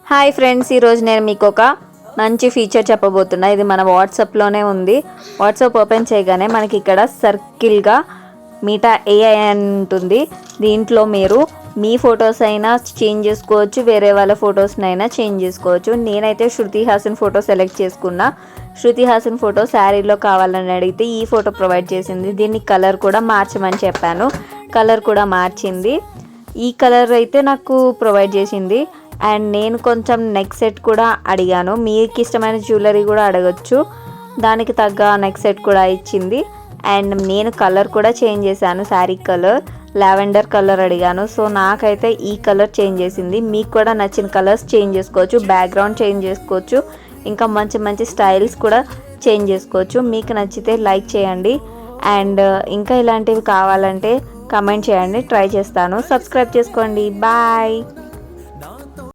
Hi friends, ఈరోజు నేను మీకు ఒక మంచి ఫీచర్ చెప్పబోతున్నా. ఇది మన వాట్సాప్లోనే ఉంది. వాట్సాప్ ఓపెన్ చేయగానే మనకి ఇక్కడ సర్కిల్గా మీటా ఏఐ అని ఉంటుంది. దీంట్లో మీరు మీ ఫొటోస్ అయినా చేంజ్ చేసుకోవచ్చు, వేరే వాళ్ళ ఫొటోస్నైనా చేంజ్ చేసుకోవచ్చు. నేనైతే శృతి హాసన్ ఫోటో సెలెక్ట్ చేసుకున్నా. శృతి హాసన్ ఫోటో శారీలో కావాలని అడిగితే ఈ ఫోటో ప్రొవైడ్ చేసింది. దీన్ని కలర్ కూడా మార్చమని చెప్పాను, కలర్ కూడా మార్చింది. ఈ కలర్ అయితే నాకు ప్రొవైడ్ చేసింది. అండ్ నేను కొంచెం నెక్ సెట్ కూడా అడిగాను. మీకు ఇష్టమైన జ్యువెలరీ కూడా అడగచ్చు, దానికి తగ్గ నెక్ సెట్ కూడా ఇచ్చింది. అండ్ నేను కలర్ కూడా చేంజ్ చేశాను. శారీ కలర్ లావెండర్ కలర్ అడిగాను, సో నాకైతే ఈ కలర్ చేంజ్ చేసింది. మీకు కూడా నచ్చిన కలర్స్ చేంజ్ చేసుకోవచ్చు, బ్యాక్గ్రౌండ్ చేంజ్ చేసుకోవచ్చు, ఇంకా మంచి మంచి స్టైల్స్ కూడా చేంజ్ చేసుకోవచ్చు. మీకు నచ్చితే లైక్ చేయండి. అండ్ ఇంకా ఇలాంటివి కావాలంటే కమెంట్ చేయండి, ట్రై చేస్తాను. సబ్స్క్రైబ్ చేసుకోండి. బాయ్.